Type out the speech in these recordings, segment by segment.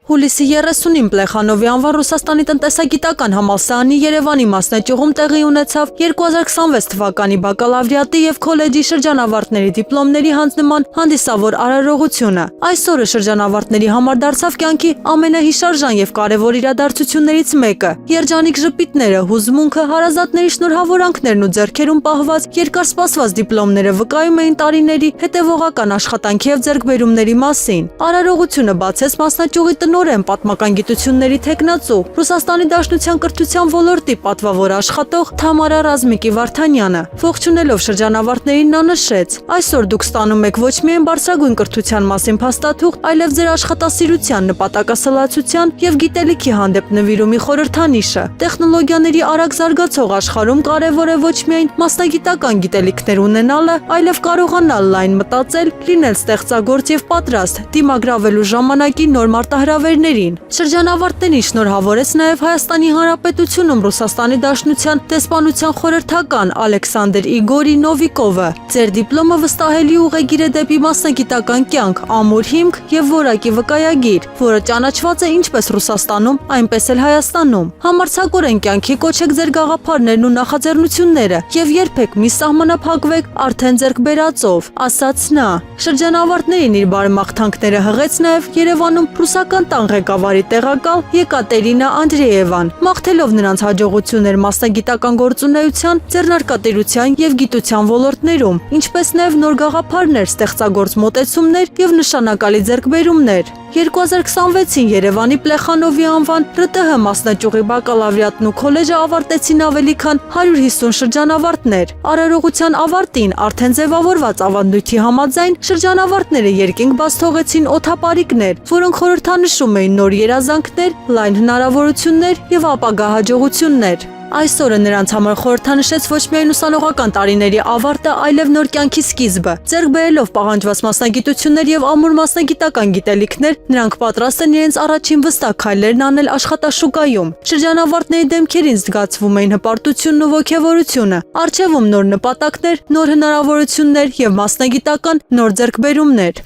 Հուլիսի 30-ին Պլեխանովի անվան Ռուսաստանի տնտեսագիտական համալսարանի Երևանի մասնաճյուղում տեղի ունեցավ 2026 թվականի բակալավրիատի եւ քոլեջի շրջանավարտների դիպլոմների հանձնման հանդիսավոր արարողությունը։ Այսօրը շրջանավարտների համար դարձավ կյանքի ամենահիշարժան եւ կարեւոր իրադարձություններից մեկը։ Երջանիկ ժպիտները, հուզմունքը, հարազատների շնորհավորանքներն ու ձեռքերում պահված երկար սպասված դիպլոմները վկայում էին տարիների հետևողական աշխատանքի եւ ձեռքբերումների մասին։ Արարողությունը բացեց մասնաճյուղի տնօրեն պատմական գիտությունների թեկնածու Ռուսաստանի Դաշնության կրթության ոլորտի պատվավոր աշխատող Թամարա Ռազմիկի Վարդանյանը։ Ողջունելով շրջանավարտներին նա նշեց. այսօր դուք ստանում եք ոչ միայն բարձրագույն կրթության մասին փաստաթուղթ, այլև ձեր աշխատասիրության, նպատակասլացության եւ գիտելիքի հանդեպ նվիրումի խորհրդանիշը։ Տեխնոլոգիաների արագ զարգացող աշխարհում կարևոր է ոչ միայն մասնագիտական գիտելիքներ ունենալը, այլև կարողանալ լայն մտածել, լինել ստեղծագործ եւ պատրաստ դիմագրավելու ժամանակի նոր մարտահրավերներին։ Շրջանավարտներին շնորհավորեց նաև Հայաստանի Հանրապետությունում Ռուսաստանի Դաշնության դեսպանության խորհրդական Ալեքսանդր Իգորի Նովիկովը։ Ձեր դիպլոմը վստահելի ուղեգիր է դեպի մասնագիտական կյանք, ամուր հիմք եւ որակի վկայագիր, որը ճանաչված է ինչպես Ռուսաստանում, այնպես էլ Հայաստանում։ Համարձակորեն կյանքի կոչեք ձեր գաղափարներն ու նախաձեռնությունները եւ երբեք մի սահմանափակվեք արդեն ձեռք բերածով, ասաց նա։ Շրջանավարտներին իր բարեմաղթանքները հղեց նաև Երևանում ռուսական տան ղեկավարի տեղակալ Եկատերինա Անդրեևան, մաղթելով նրանց հաջողություններ մասնագիտական գործունեության, ձեռնարկատիրության եւ գիտության ոլորտներում, ինչպես նաև նոր գաղափարներ, ստեղծագործ մոտեցումներ եւ նշանակալի ձեռքբերումներ։ 2026-ին Երևանի Պլեխանովի անվան ՌՏՀ մասնաճյուղի բակալավրիատն ու քոլեջը ավարտեցին ավելի քան 150 շրջանավարտներ։ Արարողության ավարտին արդեն ձևավորված ավանդույթի համաձայն շրջանավարտները երկինք բաց թողեցին օդապարիկներ, որոնք խորհրդանշում էին նոր երազանքներ, լայն հնարավորություններ եւ ապագա հաջողություններ։ Այսօրը նրանց համար խորհրդանշեց ոչ միայն ուսանողական տարիների ավարտը, այլև նոր կյանքի սկիզբը։ Ձեռք բերելով պահանջված մասնագիտություններ եւ ամուր մասնագիտական գիտելիքներ, նրանք պատրաստ են իրենց առաջին վստահ քայլերն անել աշխատաշուկայում։ Շրջանավարտների դեմքերին զգացվում էին հպարտությունն ու ոգևորությունը, առջևում նոր նպատակներ, նոր հնարավորություններ եւ մասնագիտական նոր ձեռքբերումներ։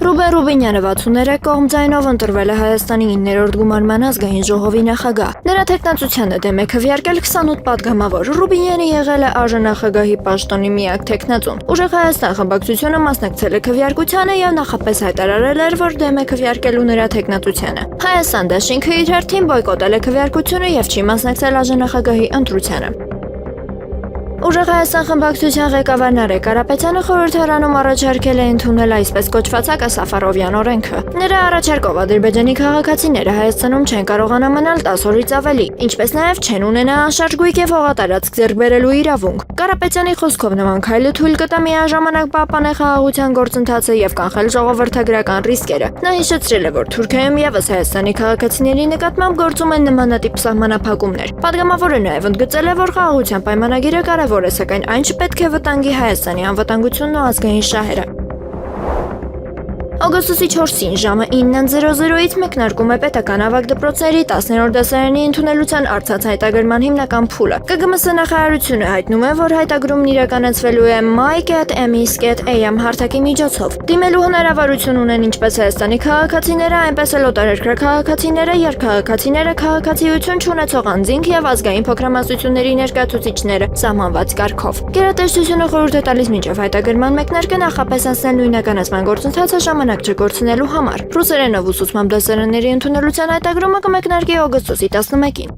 Ռուբեն Ռուբինյանը 63 կողմ ձայնով ընտրվել է Հայաստանի 9-րդ գումարման ազգային ժողովի նախագահ։ Նրա թեկնածությանը դեմ է քվեարկել 28 պատգամավոր։ Ռուբինյանը եղել է ԱԺ-նախագահի պաշտոնի միակ թեկնածուն։ Ուժեղ Հայաստան խմբակցությունը մասնակցել է քվեարկությանը եւ նախապես հայտարարել էր, որ դեմ է քվեարկելու նրա թեկնածությանը։ Հայաստան դաշինքը իր հերթին բոյկոտել է քվեարկությունը եւ չի մասնակցել ԱԺ-նախագահի ընտրությանը։ Ուժեղ Հայաստան խմբակցության ղեկավար Նարեկ Կարապետյանը խորհրդարանում առաջարկել է ընդունել այսպես կոչված Սաֆարովյան օրենքը։ Նրա առաջարկով Ադրբեջանի քաղաքացիները Հայաստանում չեն կարողանա մնալ 10 օրից ավելի, ինչպես նաև չեն ունենա անշարժ գույք եւ հողատարածք ձեռք բերելու իրավունք։ Կարապետյանի խոսքով նման քայլը թույլ կտա միաժամանակ պահպանել խաղաղության գործընթացը եւ կանխել ժողովրդագրական ռիսկերը։ Նա հիշեցրել է, որ Թուրքիայում եւս Հայաստանի քաղաքացիների նկատմամբ գործում են նմանատիպ սահմանափակումներ։ Պատգամավորը նաև ընդգծել է, որ խաղաղության պայմանագիրը կարևոր է, սակայն այն չպետք է վտանգի Հայաստանի անվտանգությունն ու ազգային շահերը։ Օգոստոսի 4-ին ժամը 9:00-ից մեկնարկում է պետական ավագ դպրոցների 10-րդ դասարանի ընդունելության արծաթ հայտագրման հիմնական փուլը։ ԿԳՄՍ նախարարությունը հայտնում է, որ հայտագրումն իրականացվելու է my.emi.am հարթակի միջոցով։ Դիմելու հնարավորություն ունեն ինչպես Հայաստանի քաղաքացիները, այնպես էլ օտարերկրյա քաղաքացիները, երկքաղաքացիները, քաղաքացիություն չունեցող անձինք եւ ազգային փոքրամասնությունների ներկայացուցիչները սահմանված կարգով։ Գերատեսչությունը խորհուրդ է տալիս մինչև հայտագրման մեկնարկը նախապես անցնել նույնականացման գործընթացը ժամանակ չկորցնելու համար։ Ռուսերենով ուսուցմամբ դասարանների ընդունելության հայտագրումը կմեկնարկի օգոստոսի 11-ին։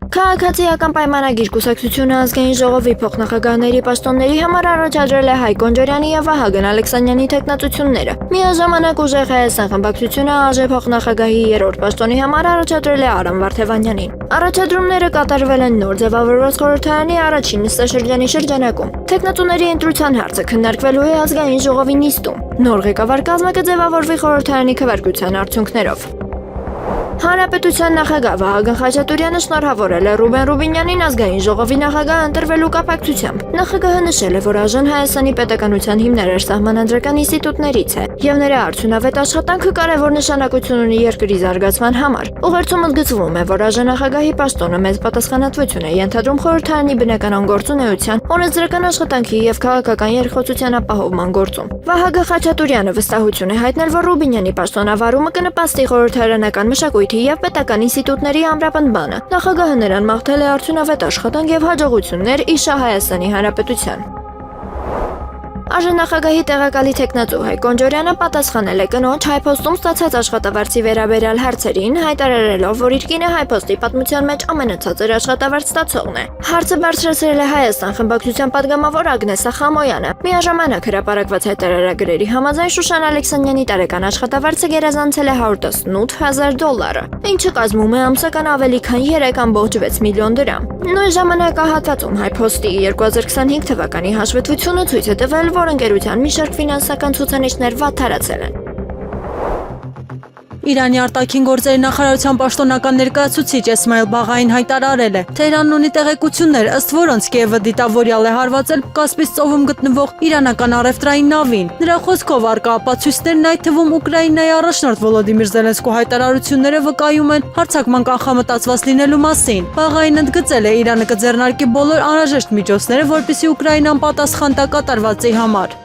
Քաղաքացիական պայմանագիր կուսակցությունը ազգային ժողովի փոխնախագահների պաշտոնների համար առաջադրել է Հայկ Գոնջարյանի եւ Վահագն Ալեքսանյանի թեկնածությունները։ Միաժամանակ Ուժեղ Հայաստան խմբակցությունը ԱԺ փոխնախագահի 3-րդ պաշտոնի համար առաջադրել է Արամ Վարդևանյանին։ Առաջադրումները կատարվել են նոր ձևավորված խորհրդարանի առաջին նստաշրջանի շրջանակում։ Թեկնածուների ընտրության հարցը քննարկվելու է ազգային ժողովի նիստում։ Նոր ղեկավար կազմը կձևավորվի խորհրդարանի քվեարկության արդյունքներով։ Հանրապետության նախագահ Վահագն Խաչատուրյանը շնորհավորել է Ռուբեն Ռուբինյանին ազգային ժողովի նախագահ ընտրվելու կապակցությամբ։ Նախագահը նշել է, որ ԱԺ-ն Հայաստանի պետականության հիմնարար սահմանադրական ինստիտուտներից է, եւ նրա արդյունավետ աշխատանքը կարևոր նշանակություն ունի երկրի զարգացման համար։ Ուղերձում ընդգծվում է, որ ԱԺ նախագահի պաշտոնը մեծ պատասխանատվություն է ենթադրում խորհրդարանի բնականon գործունեության, օրենսդրական աշխատանքի եւ քաղաքական երկխոսության ապահովման գործում։ Վահագն Խաչատուրյանը վստահություն է հայտնել, որ Ռուբինյանի պաշտոնավարումը կնպաստի խորհրդարանական մշակույթի եւ պետական ինստիտուտների ամրապնդմանը։ Նախագահը նրան մաղթել է արդյունավետ աշխատանք եւ հաջողություններ ԻՇԱ Հայաստանի Հանրապետության։ ԱԺ նախագահի տեղակալի տեխնացու Հայկ Կոնջորյանը պատասխանել է կնոջ Հայփոստում ստացած աշխատավարձի վերաբերյալ հարցերին, հայտարարելով, որ իր կինը Հայփոստի պատմության մեջ ամենացածր աշխատավարձ ստացողն է։ Հարցը բարձրացրել է Հայաստան խմբակցության падգամավոր Ագնեսա Խամոյանը։ Միաժամանակ հրապարակված հայտարարագրերի համաձայն Շուշան Ալեքսանյանի տարեկան աշխատավարձը գերազանցել է $118,000, ինչը կազմում է ամսական ավելի քան 3.6 միլիոն դրամ։ Նույն ժամանակահատվածում Հայփոստի 2025 թվականի հաշվետվությունը ցույց է տվել, որ ընկերության մի շարք ֆինանսական ցուցանիշներ վատթարացել են։ Իրանի արտաքին գործերի նախարարության պաշտոնական ներկայացուցիչ Էսմայել Բաղային հայտարարել է. Թեհրանն ունի տեղեկություններ, ըստ որոնց Կիևը դիտավորյալ է հարվածել Կասպից ծովում գտնվող իրանական առևտրային նավին։ Նրա խոսքով առկա ապացույցներն, այդ թվում Ուկրաինայի առաջնորդ Վոլոդիմիր Զելենսկու հայտարարությունները վկայում են հարձակման կանխամտածված լինելու մասին։ Բաղային ընդգծել է, Իրանը կձեռնարկի բոլոր անհրաժեշտ միջոցները, որպեսզի Ուկրաինան պատասխան տա կատարվածի համար։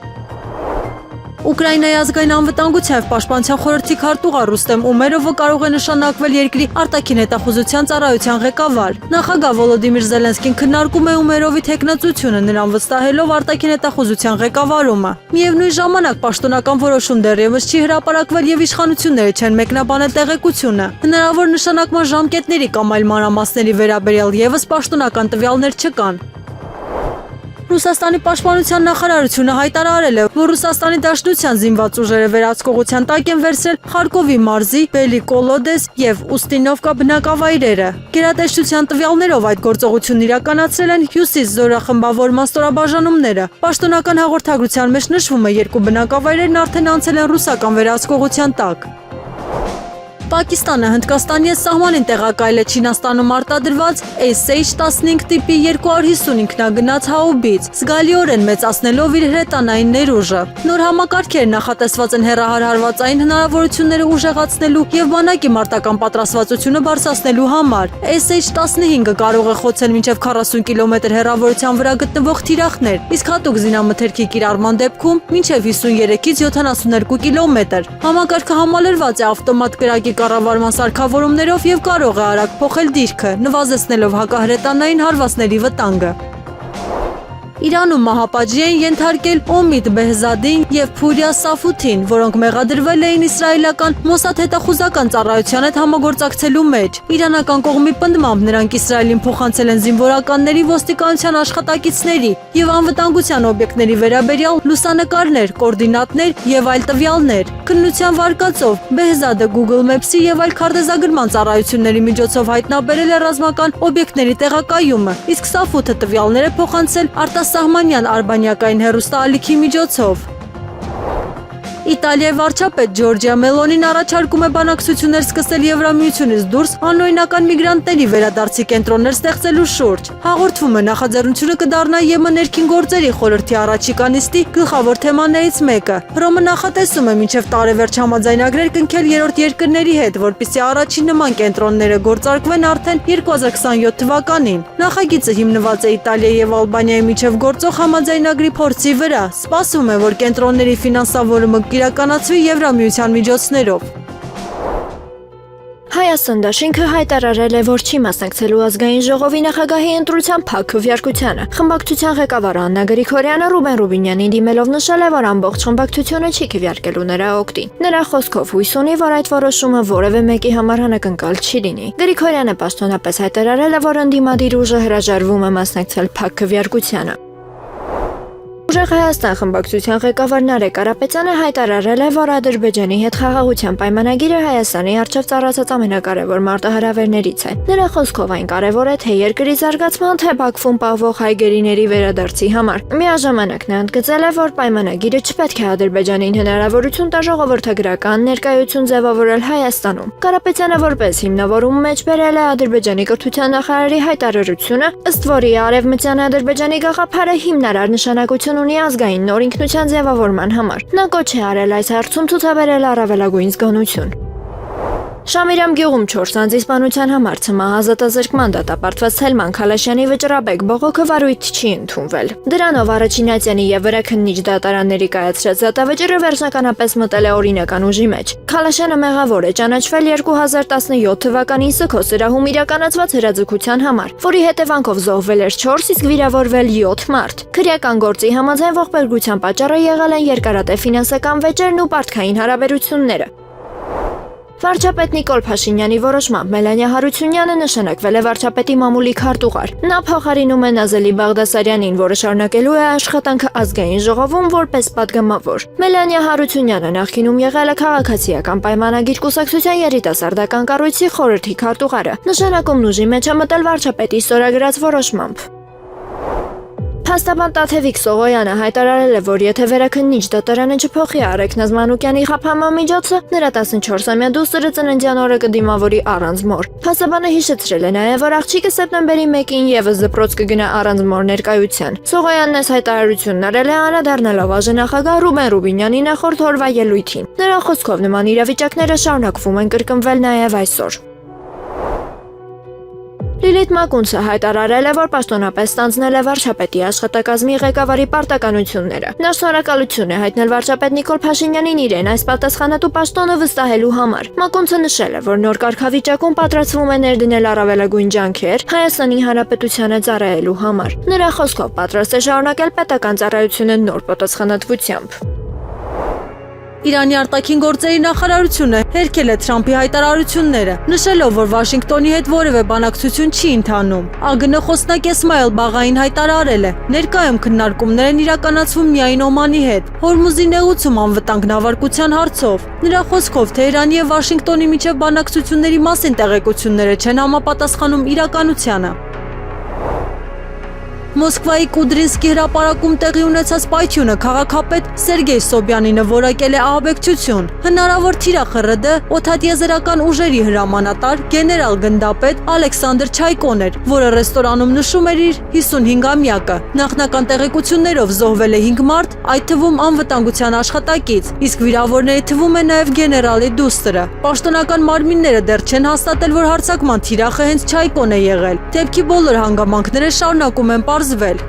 Ուկրաինայի ազգային անվտանգության և պաշտպանության խորհրդի քարտուղար Ռուստեմ Ումերովը կարող է նշանակվել երկրի արտաքին հետախուզության ծառայության ղեկավար։ Նախագահ Վոլոդիմիր Զելենսկին քննարկում է Ումերովի թեկնածությունը, նրան վստահելով արտաքին հետախուզության ղեկավարումը։ Միևնույն ժամանակ պաշտոնական որոշում դեռևս չի հրապարակվել և իշխանությունները չեն մեկնաբանել տեղեկությունը։ Հնարավոր նշանակման ժամկետների կամ այլ մանրամասների վերաբերյալ ևս պաշտոնական տվյալներ չկան։ Ռուսաստանի պաշտպանության նախարարությունը հայտարարել է, որ Ռուսաստանի Դաշնության զինված ուժերը վերահսկողության տակ են վերցրել Խարկովի մարզի, Բելի Կոլոդես և Ուստինովկա բնակավայրերը։ Գերատեսչության տվյալներով այդ գործողությունն իրականացրել են Հյուսիս զորախմբավորման ստորաբաժանումները։ Պաշտոնական հաղորդագրության մեջ նշվում է, երկու բնակավայրերն արդեն անցել են ռուսական վերահսկողության տակ։ Պակիստանը Հնդկաստանի սահմանին տեղակայել է Չինաստանում արտադրված SH-15 տիպի 250 ինքնագնաց հաուբից, զգալիորեն մեծացնելով իր հրետանային ներուժը։ Նոր համակարգերը նախատեսված են հեռահար հարվածային հնարավորությունները ուժեղացնելու և բանակի մարտական պատրաստվածությունը բարձրացնելու համար։ SH-15-ը կարող է խոցել մինչև 40 կիլոմետր հեռավորության վրա գտնվող թիրախներ, իսկ հատուկ զինամթերքի կիրառման դեպքում մինչև 53-ից 72 կիլոմետր։ Համակարգը համալրված է ավտոմատ կրակի կառավարման սարքավորումներով և կարող է արագ փոխել դիրքը, նվազեցնելով հակահրետանային հարվածների վտանգը։ Իրանում մահապատժի են ենթարկել Օմիդ Բեհզադին և Փուրիա Սաֆութին, որոնք մեղադրվել էին իսրայելական Մոսադ հետախուզական ծառայության հետ համագործակցելու մեջ։ Իրանական կողմի պնդմամբ նրանք Իսրայելին փոխանցել են զինվորականների, ոստիկանության աշխատակիցների և անվտանգության օբյեկտների վերաբերյալ լուսանկարներ, կոորդինատներ և այլ տվյալներ։ Քննության վարկածով Բեհզադը Google Maps-ի և այլ քարտեզագրման ծառայությունների միջոցով հայտնաբերել է ռազմական օբյեկտների տեղակայումը, իսկ Սաֆութը տվյալներ է փոխանցել արտասահմանյան արբանյակային հեռուստաալիքի միջոցով։ Իտալիայի վարչապետ Ջորջիա Մելոնին առաջարկում է բանակցություններ սկսել Եվրամիությունից դուրս անօրինական միգրանտների վերադարձի կենտրոններ ստեղծելու շուրջ։ Հաղորդվում է, նախաձեռնությունը կդառնա ԵՄ ներքին գործերի խորհրդի առաջիկա նիստի գլխավոր թեմաներից մեկը։ Հռոմը նախատեսում է մինչև տարեվերջ համաձայնագրեր կնքել երրորդ երկրների հետ, որպեսզի առաջին նման կենտրոնները գործարկվեն արդեն 2027 թվականին։ Նախագիծը հիմնված է Իտալիայի և Ալբանիայի միջև գործող համաձայնագրի փորձի վրա։ Սպասվում է, որ կենտրոնների ֆինանսավորումը կիրականացվի Եվրամիության միջոցներով։ Հայաստան դաշինքը հայտարարել է, որ չի մասնակցելու ազգային ժողովի նախագահի ընտրության փակ քվեարկությանը։ Խմբակցության ղեկավար Աննա Գրիգորյանը Ռուբեն Ռուբինյանին դիմելով նշել է, որ ամբողջ խմբակցությունը չի քվեարկելու նրա օգտին։ Նրա խոսքով հույս ունի, որ այդ որոշումը որևէ մեկի համար անակնկալ չի լինի։ Գրիգորյանը պաշտոնապես հայտարարել է, որ ընդդիմադիր ուժը հրաժարվում է մասնակցել փակ քվեարկությանը։ Ուժեղ Հայաստան խմբակցության ղեկավար Նարեկ Կարապետյանը հայտարարել է, որ Ադրբեջանի հետ խաղաղության պայմանագիրը Հայաստանի առջև ծառացած ամենակարևոր մարտահրավերներից է։ Նրա խոսքով այն կարևոր է թե երկրի զարգացման, թե Բաքվում պահվող հայ գերիների վերադարձի համար։ Միաժամանակ նա ընդգծել է, որ պայմանագիրը չպետք է Ադրբեջանին հնարավորություն տա ժողովրդագրական ներկայություն ձևավորել Հայաստանում։ Կարապետյանը որպես հիմնավորում մեջ բերել է Ադրբեջանի կրթության նախարարի հայտարարությունը, ըստ որի Արևմտյան Ադրբեջանի գաղափարը հիմնարար նշանակություն ունի ազգային նոր ինքնության ձևավորման համար։ Նա կոչ է արել այս հարցում ցուցաբերել առավելագույն զգոնություն։ Շամիրամ գյուղում 4 անձի սպանության համար ցմահ դատապարտված Սելման Քալաշյանի վճռաբեկ բողոքը վարույթ չի ընդունվել։ Դրանով Առաջինացյանի եւ Վրաքննիչ դատարանների կայացրած դատավճիռը վերջնականապես մտել է օրինական ուժի մեջ։ Քալաշյանը մեղավոր է ճանաչվել 2017 թվականին Սքո սրահում իրականացված հրաձգության համար, որի հետևանքով զոհվել էր 4, իսկ վիրավորվել 7 մարդ։ Քրեական գործի համաձայն ողբերգության պատճառը եղել են երկարատև ֆինանսական վեճերն ու պարտքային հարաբերությունները։ Վարչապետ Նիկոլ Փաշինյանի որոշմամբ Մելանիա Հարությունյանը նշանակվել է վարչապետի մամուլի քարտուղար։ Նա փոխարինում է Նազելի Բաղդասարյանին, որը շարունակելու է աշխատանքը ազգային ժողովում որպես падգամավոր։ Մելանիա Հարությունյանը նախկինում եղել է քաղաքացիական պայմանագիր կուսակցության երիտասարդական կառույցի խորհրդի քարտուղարը։ Նշանակումն ուժի մեջ է մտել վարչապետի ստորագրած որոշմամբ։ Փաստաբան Տաթևիկ Սողոյանը հայտարարել է, որ եթե Վերաքննիչ դատարանը չփոխի Արեգնազ Մանուկյանի խափանման միջոցը, նրա 14-ամյա դուստրը ծննդյան օրը կդիմավորի առանց մոր։ Փաստաբանը հիշեցրել է նաև, որ աղջիկը սեպտեմբերի 1-ին եւս դպրոց կգնա առանց մոր ներկայության։ Սողոյանն այս հայտարարությունն արել է անդրադառնալով ԱԺ Ռուբեն Ռուբինյանի նախորդ օրվա ելույթին։ Նրա խոսքով նման իրավիճակները շարունակվում են կրկնվել նաև այսօր։ Լիլիթ Մակունցը հայտարարել է, որ պաշտոնապես ստանձնել է վարչապետի աշխատակազմի ղեկավարի պարտականությունները։ Նա շնորհակալություն է հայտնել վարչապետ Նիկոլ Փաշինյանին իրեն այս պատասխանատու պաշտոնը վստահելու համար։ Մակունցը նշել է, որ նոր կարգավիճակում պատրաստվում է ներդնել առավելագույն ջանքեր Հայաստանի Հանրապետությանը ծառայելու համար։ Նրա խոսքով պատրաստ է շարունակել պետական ծառայությունը նոր պատասխանատվությամբ։ Իրանի արտաքին գործերի նախարարությունը հերքել է Թրամփի հայտարարությունները, նշելով, որ Վաշինգտոնի հետ որևէ բանակցություն չի ընթանում։ ԱԳՆ խոսնակ Էսմայել Բաղային հայտարարել է. ներկայում քննարկումներ են իրականացվում միայն Օմանի հետ, Հորմուզի նեղուցում անվտանգ նավարկության հարցով։ Նրա խոսքով Թեհրանի եւ Վաշինգտոնի միջև բանակցությունների մասին տեղեկությունները չեն համապատասխանում իրականությանը։ Մոսկվայի Կուդրինսկի հրապարակում տեղի ունեցած պայթյունը քաղաքապետ Սերգեյ Սոբյանինը որակել է ահաբեկչություն։ Հնարավոր թիրախ ՌԴ օդատիեզերական ուժերի հրամանատար գեներալ գնդապետ Ալեքսանդր Չայկոն էր, որը ռեստորանում նշում էր իր 55-ամյակը։ Նախնական տեղեկություններով զոհվել է 5 մարդ, այդ թվում անվտանգության աշխատակից, իսկ վիրավորների թվում է նաև գեներալի դուստրը։ Պաշտոնական մարմինները դեռ չեն հաստատել, որ հարձակման թիրախը հենց Չայկոն է եղել։ Դեպքի բոլոր հանգամանքները շարունակում են պարզվել։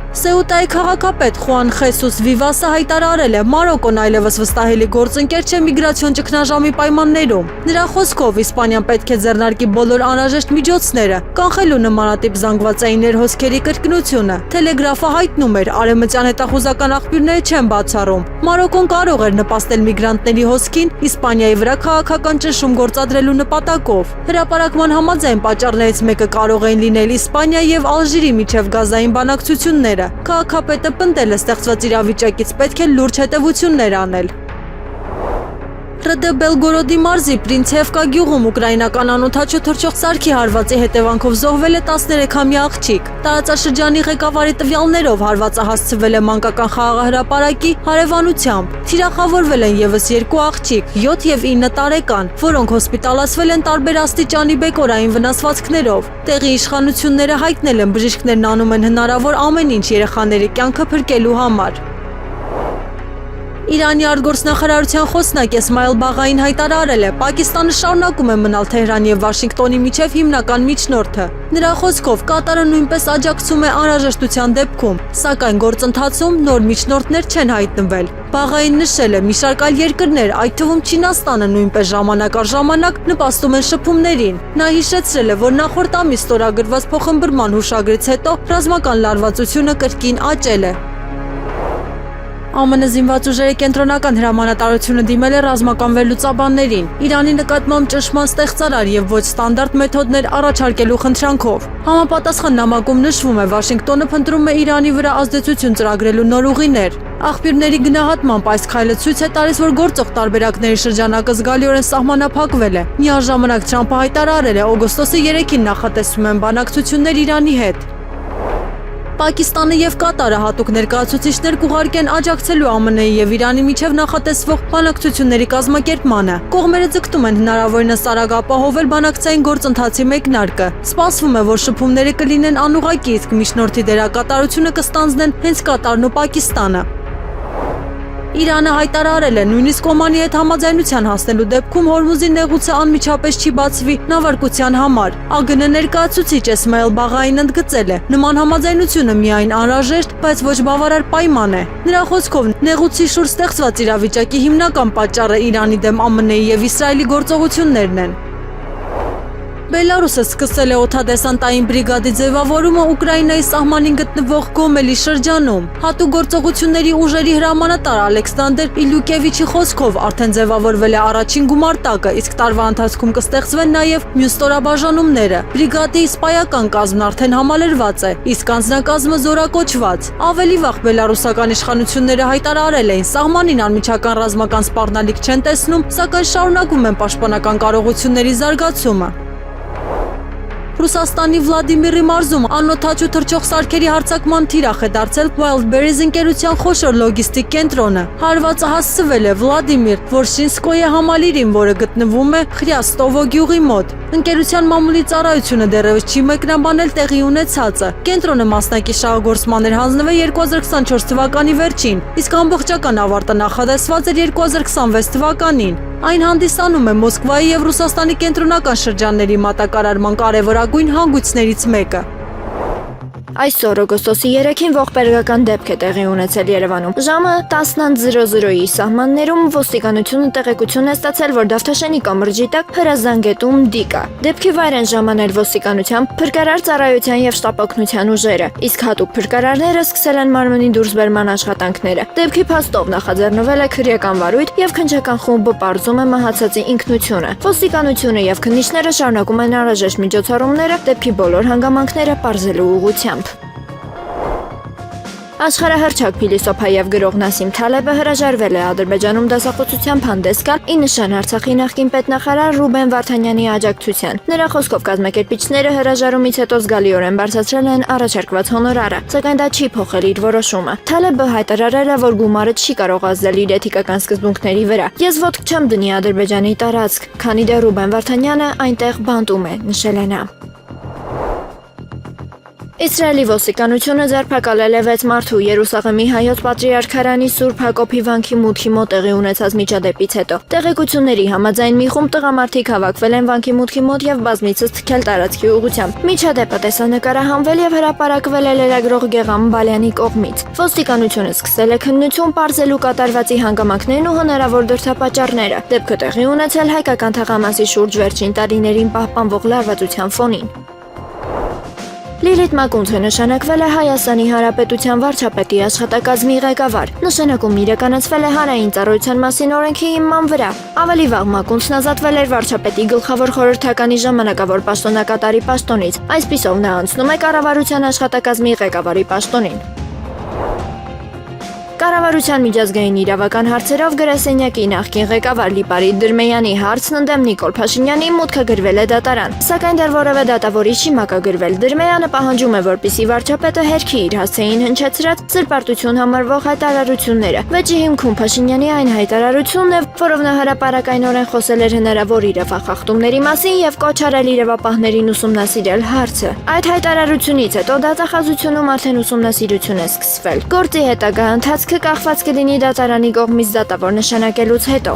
Սեուտայի քաղաքապետ Խուան Խեսուս Վիվասը հայտարարել է, Մարոկոն այլևս վստահելի գործընկեր չէ միգրացիոն ճգնաժամի պայմաններում։ Նրա խոսքով Իսպանիան պետք է ձեռնարկի բոլոր անհրաժեշտ միջոցները, կանխելու նմանատիպ զանգվածային ներհոսքերի կրկնությունը։ Թելեգրաֆը հայտնում էր, արևմտյան հետախուզական աղբյուրները չեն բացառում։ Մարոկոն կարող էր նպաստել միգրանտների հոսքին Իսպանիայի վրա քաղաքական ճնշում գործադրելու նպատակով։ Հրապարակման համաձայն պատճառներից մեկը կարող էին լինել Իսպանիա եւ Ալժիրի միջև գազային բանակցությունները։ Քաղաքապետը պնդել է ստեղծված իրավիճակից պետք է լուրջ հետևություններ անել։ ՌԴ Բելգորոդի մարզի Պրինցևկա գյուղում ուկրաինական անօդաչու թռչող սարքի հարվածի հետևանքով զոհվել է 13-ամյա աղջիկ։ Տարածաշրջանի ղեկավարի տվյալներով հարվածը հասցվել է մանկական խաղահրապարակի հարևանությամբ։ Թիրախավորվել են եւս 2 աղջիկ, 7 եւ 9 տարեկան, որոնք հոսպիտալացվել են տարբեր աստիճանի բեկորային վնասվածքներով։ Տեղի իշխանությունները հայտնել են, բժիշկներն անում են հնարավոր ամեն ինչ երեխաների կյանքը փրկելու համար։ Իրանի արտգործնախարարության խոսնակ Էսմայել Բաղային հայտարարել է, Պակիստանը շարունակում է մնալ Թեհրանի եւ Վաշինգտոնի միջև հիմնական միջնորդը։ Նրա խոսքով Կատարը նույնպես աջակցում է անհրաժեշտության դեպքում, սակայն գործընթացում նոր միջնորդներ չեն հայտնվել։ Բաղային նշել է, մի շարք այլ երկրներ, այդ թվում Չինաստանը նույնպես ժամանակ առ ժամանակ նպաստում են շփումներին։ Նա հիշեցրել է, որ նախորդ ամիս ստորագրված փոխըմբռնման հուշագրից հետո ռազմական լարվածությունը կրկին աճել է։ ԱՄՆ զինված ուժերի կենտրոնական հրամանատարությունը դիմել է ռազմական վերլուծաբաններին Իրանի նկատմամբ ճնշման ստեղծարար եւ ոչ ստանդարտ մեթոդներ առաջարկելու խնդրանքով։ Համապատասխան նամակում նշվում է Վաշինգտոնը փնտրում է Իրանի վրա ազդեցություն ծրագրելու նոր ուղիներ։ Աղբյուրների գնահատմամբ այս քայլը ցույց է տալիս, որ գործող տարբերակների շրջանակը զգալիորեն սահմանափակվել է։ Միաժամանակ Թրամփը հայտարարել է օգոստոսի 3-ին նախատեսվում են բանակցություններ Իրանի հետ։ Պակիստանը եւ Կատարը հատուկ ներկայացուցիչներ կուղարկեն աջակցելու ԱՄՆ-ի եւ Իրանի միջև նախատեսվող բանակցությունների կազմակերպմանը։ Կողմերը ձգտում են հնարավորինս արագ ապահովել բանակցային գործընթացի մեկնարկը։ Սպասվում է, որ շփումները կլինեն անուղղակի, իսկ միջնորդի դերակատարությունը կստանձնեն հենց Կատարն ու Պակիստանը։ Իրանը հայտարարել է նույնիսկ Օմանի հետ համաձայնության հասնելու դեպքում Հորմուզի նեղուցը անմիջապես չի բացվի նավարկության համար։ ԱԳՆ ներկայացուցիչ Էսմայել Բաղային ընդգծել է. նման համաձայնությունը միայն անհրաժեշտ, բայց ոչ բավարար պայման է։ Նրա խոսքով նեղուցի շուրջ ստեղծված իրավիճակի հիմնական պատճառը Իրանի դեմ ԱՄՆ-ի եւ Իսրայելի գործողություններն են։ Բելարուսը սկսել է օդատեսանտային բրիգադի ձևավորումը Ուկրաինայի սահմանին գտնվող Գոմելի շրջանում։ Հատուկ գործողությունների ուժերի հրամանատար Ալեքսանդր Իլյուկևիչի խոսքով արդեն ձևավորվել է առաջին գումարտակը, իսկ տարվա ընթացքում կստեղծվեն նաև մյուս ստորաբաժանումները։ Բրիգադի սպայական կազմն արդեն համալրված է, իսկ անձնակազմը զորակոչված։ Ավելի վաղ բելարուսական իշխանությունները հայտարարել էին, սահմանին անմիջական ռազմական սպառնալիք չեն տեսնում, սակայն շարունակում են պաշտպանական կարողությունների զարգացումը։ Ռուսաստանի Վլադիմիրի մարզում անօդաչու թռչող սարքերի հարձակման թիրախ է դարձել Wildberries ընկերության խոշոր լոգիստիկ կենտրոնը։ Հարվածը հասցվել է Վլադիմիր Որշինսկոյե համալիրին, որը գտնվում է Խրյաստովո գյուղի մոտ։ Ընկերության մամուլի ծառայությունը դեռևս չի մեկնաբանել տեղի ունեցածը։ Կենտրոնը մասնակի շահագործման էր հանձնվել 2024 թվականի վերջին, իսկ ամբողջական ավարտը նախադեсված էր 2026 թվականին։ Այն հանդիսանում է Մոսկվայի եւ Ռուսաստանի կենտրոնական շրջանների մատակարարման կարևորագույն հանգույցներից մեկը։ Այսօր օգոստոսի 3-ին ողբերգական դեպք է տեղի ունեցել Երևանում։ Ժամը 10:00-ի սահմաններում ոստիկանությունը տեղեկություն է ստացել, որ Դավթաշենի կամրջի տակ հրազդանգետում դիկ է։ Դեպքի վայր են ժամանել ոստիկանության, փրկարար ծառայության եւ շտապօգնության ուժերը, իսկ հատուկ փրկարարները սկսել են մարմնի դուրսբերման աշխատանքները։ Դեպքի փաստով նախաձեռնվել է քրեական վարույթ եւ քննչական խումբը պարզում է մահացածի ինքնությունը։ Ոստիկանությունը եւ քննիչները շարունակում են անհրաժեշտ միջոցառումները դեպքի բոլոր հանգամանքները պարզելու ուղղությամբ։ Աշխարհահռչակ փիլիսոփա եւ գրող Նասիմ Թալեբը հրաժարվել է Ադրբեջանում դասախոսությամբ հանդես գալ ի նշան Արցախի նախկին պետնախարար Ռուբեն Վարդանյանի աջակցության։ Նրա խոսքով կազմակերպիչները հրաժարումից հետո զգալիորեն բարձրացրել են առաջարկված հոնորարը, սակայն դա չի փոխել իր որոշումը։ Թալեբը հայտարարել է, որ գումարը չի կարող ազդել իր էթիկական սկզբունքների վրա։ Ես ոտք չեմ դնի Ադրբեջանի տարածք, քանի դեռ Ռուբեն Վարդանյանը այնտեղ բանտում է, նշել է նա։ Իսրայելի ոստիկանությունը ձերբակալել է 6 մարդու Երուսաղեմի հայոց պատրիարքարանի Սուրբ Հակոբի վանքի մուտքի մոտ տեղի ունեցած միջադեպից հետո։ Տեղեկությունների համաձայն մի խումբ տղամարդիկ հավաքվել են վանքի մուտքի մոտ եւ բազմիցս թքել տարածքի ուղղությամբ։ Միջադեպը տեսանկարահանվել եւ հրապարակվել է լրագրող Գեղամ Բալյանի կողմից։ Ոստիկանությունը սկսել է քննություն պարզելու կատարվածի հանգամանքներն ու հնարավոր դրդապատճառները։ Դեպքը տեղի ունեցել հայկական թաղամասի շուրջ վերջին տարիներին պահպանվող լարվածության ֆոնին։ Լիլիթ Մակունցը նշանակվել է Հայաստանի Հանրապետության վարչապետի աշխատակազմի ղեկավար։ Նշանակումն իրականացվել է Հանրային ծառայության մասին օրենքի հիման վրա։ Ավելի վաղ Մակունցն ազատվել էր վարչապետի գլխավոր խորհրդականի ժամանակավոր պաշտոնակատարի պաշտոնից։ Այսպիսով նա անցնում է կառավարության աշխատակազմի ղեկավարի պաշտոնին։ Կառավարության միջազգային իրավական հարցերով գրասենյակի նախկին ղեկավար Լիպարիտ Դրմեյանի հարցն ընդդեմ Նիկոլ Փաշինյանի մուտքը գրվել է դատարան, սակայն դեռ որևէ դատավորի չի մակագրվել։ Դրմեյանը պահանջում է, որպեսզի վարչապետը հերքի իր հասցեին հնչեցրած սրբարտություն համարվող հայտարարությունները։ Վեճի հիմքում Փաշինյանի այն հայտարարությունն է, որով նա հրապարակայնորեն խոսել էր հնարավոր իրավախախտումների մասին եւ կոչ արել իրավապահներին ուսումնասիրել հարցը։ Այդ հայտարարությունից հետո դատախազությունում արդեն ուսումնասիրություն է սկսվել։ Գործի հետագա ընթացքը կախված կլինի դատարանի կողմից դատավոր նշանակելուց հետո։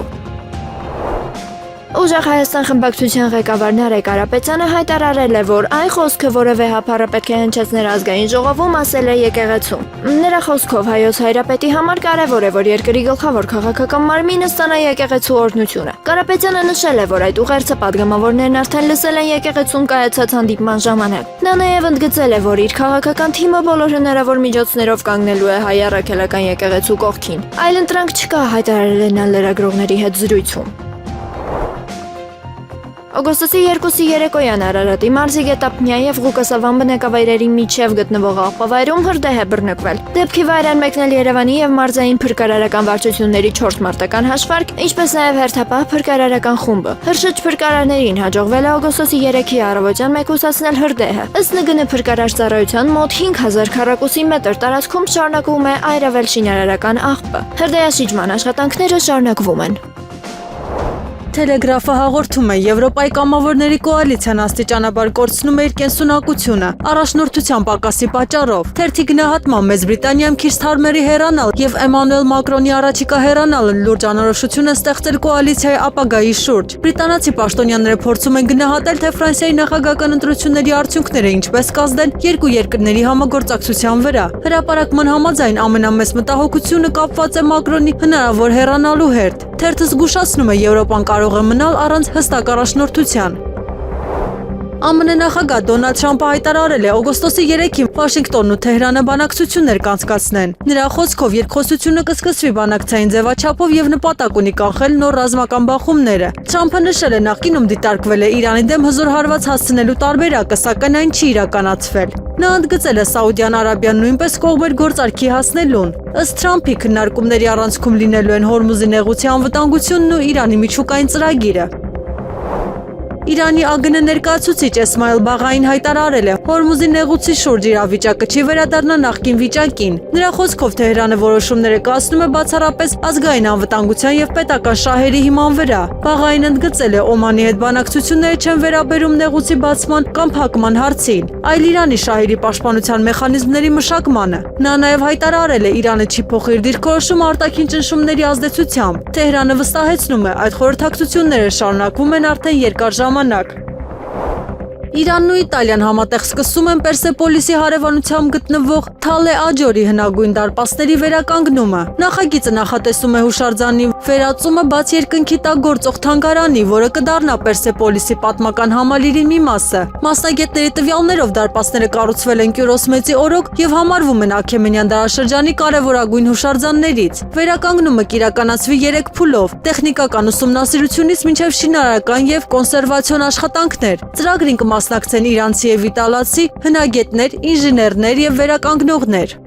Ուժեղ Հայաստան խմբակցության ղեկավար Նարեկ Կարապետյանը հայտարարել է, որ այն խոսքը որևէ հապարը պետք է հնչեցներ ազգային ժողովում, ասել է եկեղեցում։ Նրա խոսքով հայոց հայրապետի համար կարևոր է, որ երկրի գլխավոր քաղաքական մարմինը ստանա եկեղեցու օրհնությունը։ Կարապետյանը նշել է, որ այդ ուղերձը падգամավորներն արդեն լսել են եկեղեցում կայացած հանդիպման ժամանակ։ Նա նաև ընդգծել է, որ իր քաղաքական թիմը բոլոր հնարավոր միջոցներով կանգնելու է հայ առաքելական եկեղեցու կողքին։ Այլ ընտրանք չկա, հայտարարել է նա լրագրողների հետ զրույցում։ Օգոստոսի 2-ի երեկոյան Արարատի մարզի Գետափնյա եւ Ղուկասավան բնակավայրերի միջև գտնվող աղբավայրում հրդեհ է բռնկվել։ Դեպքի վայր են մեկնել Երևանի եւ մարզային փրկարարական վարչությունների 4 մարտական հաշվարկ, ինչպես նաեւ հերթապահ փրկարարական խումբը։ Հրշեջ փրկարարներին հաջողվել է օգոստոսի 3-ի առավոտյան մեկուսացնել հրդեհը։ Ըստ ՆԳՆ փրկարար ծառայության մոտ 5000 քառակուսի մետր տարածքում շարունակվում է այրավել շինարարական աղբը։ Հրդեհաշիջման աշխատանքները շարունակվում են։ Թելեգրաֆը հաղորդում է Եվրոպայի կամավորների կոալիցիան աստիճանաբար կորցնում է իր կենսունակությունը առաջնորդության պակասի պատճառով։ Թերթի գնահատման Մեծ Բրիտանիայում Քիր Սթարմերի հեռանալ եւ Էմանուել Մակրոնի առաջիկա հեռանալը լուրջ անորոշություն է ստեղծել կոալիցիայի ապագայի շուրջ։ Բրիտանացի պաշտոնյաները փորձում են գնահատել, թե Ֆրանսիայի նախագահական ընտրությունների արդյունքները ինչպես կազդեն երկու երկրների համագործակցության վրա։ Հրապարակման համաձայն ամենամեծ մտահոգությունը կապված է Մակրոնի հնարավոր հեռանալու հետ։ Թերթը զգուշացնում է Եվրոպան կարող է մնալ առանց հստակ առաջնորդության։ ԱՄՆ նախագահ Դոնալդ Թրամփը հայտարարել է օգոստոսի 3-ին Վաշինգտոնն ու Թեհրանը բանակցություններ կանցկացնեն։ Նրա խոսքով երկխոսությունը կսկսվի բանակցային ձևաչափով եւ նպատակ ունի կանխել նոր ռազմական բախումները։ Թրամփը նշել է նախկինում դիտարկվել է Իրանի դեմ հզոր հարված հասցնելու տարբերակը, սակայն այն չի իրականացվել։ Նա ընդգծել է Սաուդյան Արաբիան նույնպես կողմ էր գործարքի հասնելուն։ Ըստ Թրամփի քննարկումների առանցքում լինելու են Հորմուզի նեղուցի անվտանգությունն ու Իրանի միջուկային ծրագիրը։ Իրանի ԱԳՆ ներկայացուցիչ Էսմայել Բաղային հայտարարել է, Հորմուզի նեղուցի շուրջ իրավիճակը չի վերադառնա նախկին վիճակին։ Նրա խոսքով Թեհրանը որոշումները կայացնում է բացառապես ազգային անվտանգության եւ պետական շահերի հիման վրա։ Բաղային ընդգծել է, Օմանի հետ բանակցությունները չեն վերաբերում նեղուցի բացման կամ փակման հարցին, այլ Իրանի շահերի պաշտպանության մեխանիզմների մշակմանը։ Նա նաև հայտարարել է, Իրանը չի փոխի իր դիրքորոշումը արտաքին ճնշումների ազդեցությամբ։ Թեհրանը վստահեցնում է, այդ խորհրդակցությունները շարունակվում են արդեն երկար ժամանակ։ Իրանն ու Իտալիան համատեղ սկսում են Պերսեպոլիսի հարևանությամբ գտնվող Թալե Աջորի հնագույն դարպասների վերականգնումը։ Նախագիծը նախատեսում է հուշարձանի վերածումը բաց երկնքի տակ գործող թանգարանի, որը կդառնա Պերսեպոլիսի պատմական համալիրի մի մասը։ Մասնագետների տվյալներով դարպասները կառուցվել են Կյուրոս Մեծի օրոք եւ համարվում են Աքեմենյան դարաշրջանի կարևորագույն հուշարձաններից։ Վերականգնումը կիրականացվի 3 փուլով՝ տեխնիկական ուսումնասիրությունից մինչև շինարարական եւ կոնսերվացիոն աշխատանքներ։ Ծրագրին կմասնակցեն իրանցի եւ իտալացի հնագետներ, ինժեներներ եւ վերականգնողներ։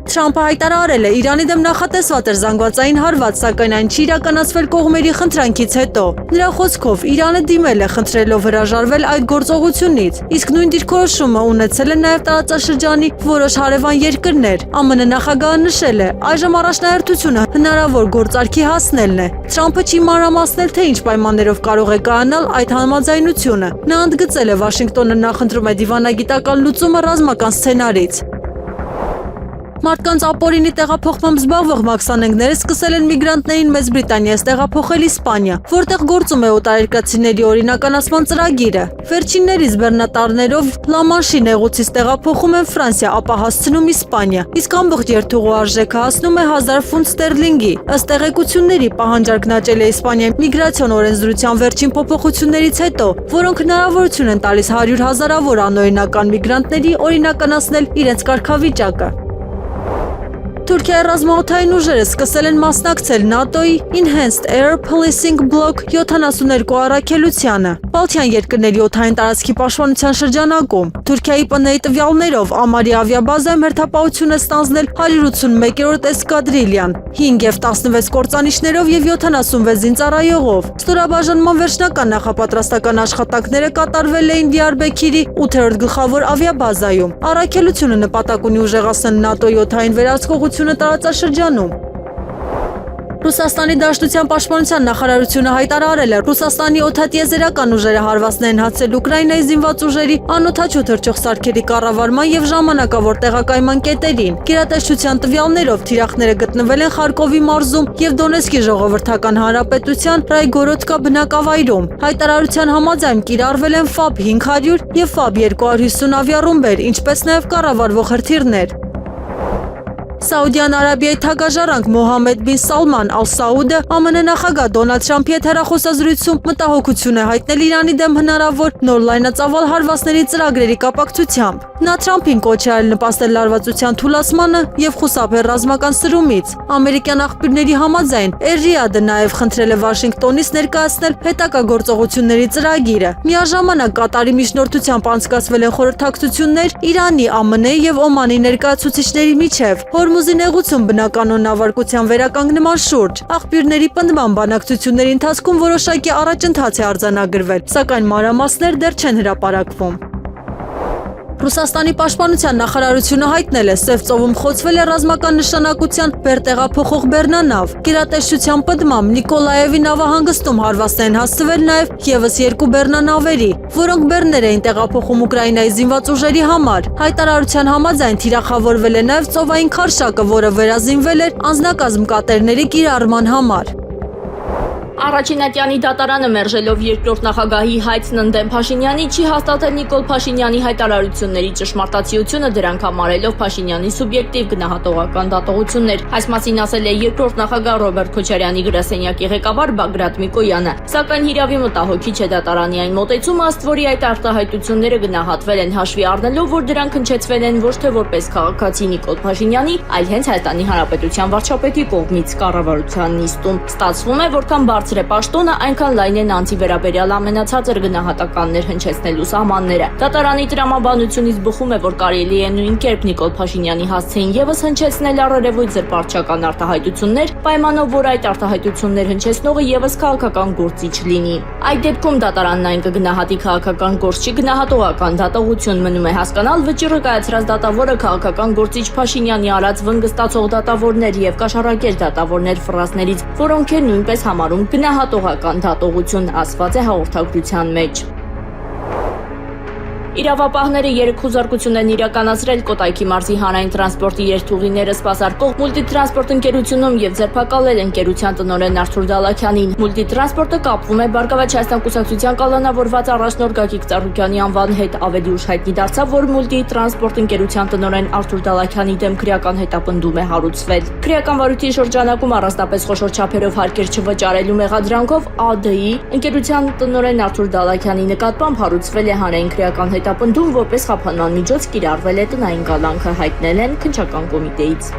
Թրամփը հայտարարել է, Իրանի դեմ նախատեսված էր զանգվածային հարված, սակայն այն չի իրականացվել կողմերի խնդրանքից հետո։ Նրա խոսքով Իրանը դիմել է խնդրելով հրաժարվել այդ գործողությունից, իսկ նույն դիրքորոշումը ունեցել է նաև տարածաշրջանի որոշ հարևան երկրներ։ ԱՄՆ նախագահը նշել է, այժմ առաջնահերթությունը հնարավոր գործարքի հասնելն է։ Թրամփը չի մանրամասնել, թե ինչ պայմաններով կարող է կայանալ այդ համաձայնությունը։ Նա ընդգծել է, Վաշինգտոնը նախընտրում է դիվանագիտական լուծումը ռազմական սցենարից։ Մարդկանց ապօրինի տեղափոխմամբ զբաղվող մաքսանենգները սկսել են միգրանտներին Մեծ Բրիտանիայից տեղափոխել Իսպանիա, որտեղ գործում է օտարերկրացիների օրինականացման ծրագիրը։ Վերջիններիս բեռնատարներով Լամանշի նեղուցից տեղափոխում են Ֆրանսիա, ապա հասցնում Իսպանիա, իսկ ամբողջ երթուղու արժեքը հասնում է 1000 ֆունտ ստերլինգի։ Ըստ տեղեկությունների, պահանջարկն աճել է Իսպանիայի միգրացիոն օրենսդրության վերջին փոփոխություններից հետո, որոնք հնարավորություն են տալիս 100 հազարավոր անօրինական միգրանտների օրինականացնել իրենց կարգավիճակը։ Թուրքիայի ռազմաօդային ուժերը սկսել են մասնակցել ՆԱՏՕ-ի Enhanced Air Policing Block 72 առաքելությանը Բալթյան երկրների օդային տարածքի պաշտպանության շրջանակում։ Թուրքիայի ՊՆ-ի տվյալներով Ամարի ավիաբազայում հերթապահություն է ստանձնել 181-րդ էսկադրիլյան, 5 եւ 16 կործանիչներով եւ 76 զինծառայողով։ Ստորաբաժանման վերջնական նախապատրաստական աշխատանքները կատարվել էին Դիարբեքիրի 8-րդ գլխավոր ավիաբազայում։ Առաքելությունը նպատակ ունի ուժեղացնել ՆԱՏՕ-ի օդային վերահսկողությունը տարածաշրջանում։ Ռուսաստանի Դաշնության պաշտպանության նախարարությունը հայտարարել է, Ռուսաստանի օդատիեզերական ուժերը հարվածներ են հասցրել Ուկրաինայի զինված ուժերի անօդաչու թռչող սարքերի կառավարման եւ ժամանակավոր տեղակայման կետերին։ Գերատեսչության տվյալներով թիրախները գտնվել են Խարկովի մարզում եւ Դոնեցկի ժողովրդական հանրապետության Ռայգորոդկա բնակավայրում։ Հայտարարության համաձայն կիրառվել են FAB 500 եւ FAB 250 ավիառումբեր, ինչպես նաեւ կառավարվող հրթիռներ։ Սաուդյան Արաբիայի թագաժարանք Մոհամմեդ բին Սալման Ալ Սաուդը ԱՄՆ նախագահ Դոնալդ Թրամփի հետ հեռախոսազրույցում մտահոգություն է հայտնել Իրանի դեմ հնարավոր նոր լայնածավալ հարվածների ծրագրերի կապակցությամբ։ Նա Թրամփին կոչ է արել նպաստել լարվածության թուլացմանը եւ խուսափել ռազմական սրումից։ Ամերիկյան աղբյուրների համաձայն Էրիադը նաեւ խնդրել է Վաշինգտոնից ներկայացնել հետագա գործողությունների ծրագիրը։ Միաժամանակ Կատարի միջնորդությամբ անցկացվել են խորհրդակցություններ Իրանի, ԱՄՆ եւ Օմանի ներկայացուցիչների միջև։ Հորմուզի նեղուցում բնականոն նավարկության վերականգնման շուրջ աղբյուրների պնդման բանակցությունների ընթացքում որոշակի առաջընթաց է արձանագրվել, սակայն մանրամասներ դեռ չեն հրապարակվում։ Ռուսաստանի պաշտպանության նախարարությունը հայտնել է, Սև ծովում խոցվել է ռազմական նշանակության վերտեղափոխող բեռնանավ։ Գերատեսչության պնդմամբ Նիկոլաևի նավահանգստում հարվածներ են հասցվել նաև եւս 2 բեռնանավերի, որոնք բեռներ էին տեղափոխում Ուկրաինայի զինված ուժերի համար։ Հայտարարության համաձայն թիրախավորվել է նաև ծովային քարշակը, որը վերազինվել էր անձնակազմ կատերների կիրառման համար։ Առաջին ատյանի դատարանը մերժելով երկրորդ նախագահի հայցն ընդդեմ Փաշինյանի չի հաստատել Նիկոլ Փաշինյանի հայտարարությունների ճշմարտացիությունը, դրանք համարելով Փաշինյանի սուբյեկտիվ գնահատողական դատողություններ։ Այս մասին ասել է երկրորդ նախագահ Ռոբերտ Քոչարյանի գրասենյակի ղեկավար Բագրատ Միկոյանը, սակայն հիրավի մտահոգիչ է դատարանի այն մոտեցումը, ըստ որի այդ արտահայտությունները գնահատվել են հաշվի առնելով, որ դրանք հնչեցվել են ոչ թե որպես քաղաքացի Նիկոլ Փաշինյանի, այլ հենց Հայաստանի Հանրապետության վարչապետի կողմից կառավարության նիստում։ Ստացվում է, որքան բարձր է պաշտոնը, այնքան լայն են անձի վերաբերյալ ամենացածր գնահատականներ հնչեցնելու սահմանները։ Դատարանի տրամաբանությունից բխում է, որ կարելի է նույն կերպ Նիկոլ Փաշինյանի հասցեին եւս հնչեցնել առերևույթ զրպարտչական արտահայտություններ, պայմանով, որ այդ արտահայտություններ հնչեցնողը եւս քաղաքական գործիչ լինի։ Այդ դեպքում դատարանն այն կգնահատի քաղաքական գործչի գնահատողական դատողություն, մնում է հասկանալ վճիռը կայացրած դատավորը քաղաքական գործիչ Փաշինյանի արած վնգստացող դատավորներ եւ կաշառակեր դատավորներ ֆրազներից, որոնք են նույնպես համարում գնահատողական դատողություն, ասված է հաղորդագրության մեջ։ Իրավապահները 3 խուզարկություն են իրականացրել Կոտայքի մարզի հանրային տրանսպորտի երթուղիները սպասարկող մուլտիտրանսպորտ ընկերությունում եւ ձերբակալել ընկերության տնօրեն Արթուր Դալաքյանին։ Մուլտիտրանսպորտը կապվում է Բարգավաճ Հայաստան կուսակցության կալանավորված առաջնորդ Գագիկ Ծառուկյանի անվան հետ։ Ավելի ուշ հայտնի դարձավ, որ մուլտիտրանսպորտ ընկերության տնօրեն Արթուր Դալաքյանի դեմ քրեական հետապնդում է հարուցվել։ Քրեական վարույթի շրջանակում առանձնապես խոշոր չափերով հարկեր չվճարելու մեղադրանքով ԱԴ-ի ընկերության տնօրեն Արթուր Դալաքյանի նկատմամբ հարուցվել է հանրային քրեական հետապնդում, որպես խափանման միջոց կիրառվել է տնային կալանքը, հայտնել են քննչական կոմիտեից։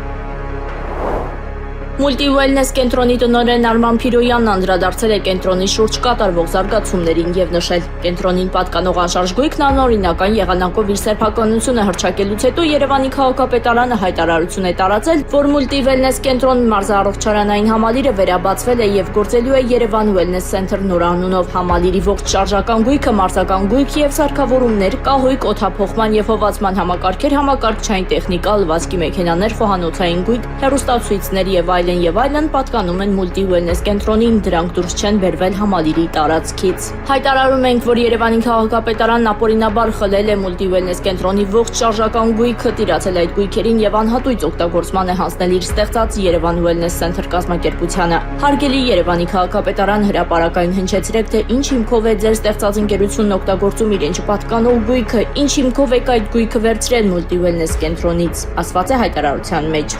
Մուլտիուելնես կենտրոնի տնօրեն Արման Փիրոյանն անդրադարձել է կենտրոնի շուրջ կատարվող զարգացումներին եւ նշել. կենտրոնին պատկանող անշարժ գույքն անօրինական եղանակով իր սեփականությունը հռչակելուց հետո Երևանի քաղաքապետարանը հայտարարություն է տարածել, որ Մուլտիուելնես կենտրոն մարզարողջարանային համալիրը վերաբացվել է եւ գործելու է Երևան Wellness Center նորանունով։ Համալիրի ողջ շարժական գույքը, մարզական գույք եւ սարքավորումներ, կահույք, օդափոխման եւ հովացման համակարգեր, համակարգչային տեխնիկա, լվացքի մեքենաներ, խոհանոցային գույք, հեռուստացույցներ եւ այլն պատկանում են Մուլտիուելնես կենտրոնին, դրանք դուրս չեն բերվել համալիրի տարածքից։ Հայտարարում ենք, որ Երևանի քաղաքապետարանն ապօրինաբար խլել է Մուլտիուելնես կենտրոնի ողջ շարժական գույքը, տիրացել այդ գույքերին եւ անհատույց օգտագործման է հանձնել իր ստեղծած Երևան Wellness Center կազմակերպությանը։ Հարգելի Երևանի քաղաքապետարան, հրապարակային հնչեցրեք, թե ինչ հիմքով է ձեր ստեղծած ընկերությունն օգտագործում իրեն չպատկանող գույքը, ինչ հիմքով եք այդ գույքը վերցրել Մուլտիուելնես կենտրոնից, ասված է հայտարարության մեջ։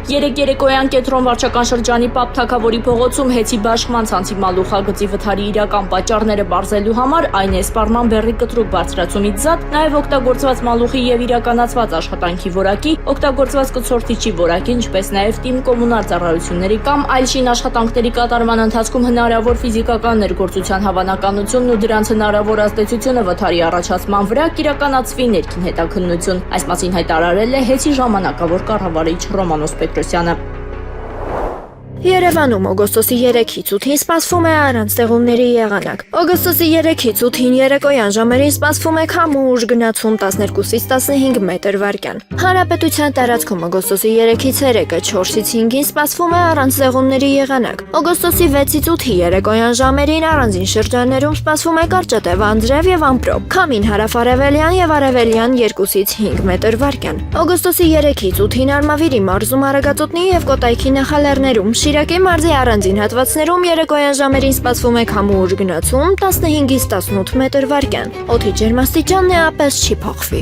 Երեկոյան Կենտրոն վարչական շրջանի Պապ Թագավորի փողոցում հեծի բաշխման ցանցի մալուխագծի վթարի իրական պատճառները բարձելու համար, այն է սպառման բեռի կտրուկ բարձրացումից զատ, նաև օգտագործված մալուխի եւ իրականացված աշխատանքի որակի, օգտագործված կցորդիչի որակի, ինչպես նաև թիմ կոմունալ ծառայությունների կամ այլ շին աշխատանքների կատարման ընթացքում հնարավոր ֆիզիկական ներգործության հավանականությունն ու դրանց հնարավոր ազդեցությունը վթարի առաջացման վրա կիրականացվի ներքին հետաքննություն։ Այս մասին հայտարարել է հեծի ժամանակավոր կառավարիչ Ռոմանոս Պետրոսյանը։ Երևանում օգոստոսի 3-ից 8-ին սպասվում է առանց ձեղումների եղանակ։ Օգոստոսի 3-ից 8-ին երեկոյան ժամերին սպասվում է քամուշ գնացում 12-ից 15 մետր վարկյան։ Հանրապետության տարածքում օգոստոսի 3-ից 3-ը 4-ից 5-ին սպասվում է առանց ձեղումների եղանակ։ Օգոստոսի 6-ից 8-ի երեկոյան ժամերին առանձին շրջաններում սպասվում է կարճատև անձրև եւ ամպրոպ։ Քամին հարավարևելյան եւ արևելյան 2-ից 5 մետր վարկյան։ Օգոստոսի 3-ից 8-ին Արմավիրի մարզում Արագածոտնի եւ Կոտայքի նախալեռներում Շիրակի մարզի առանձին հատվածներում երեկոյան ժամերին սպասվում է քամուշ գնացում 15-ից 18 մետր վարկյան։ Օդի ջերմաստիճանն է ապես չի փոխվի։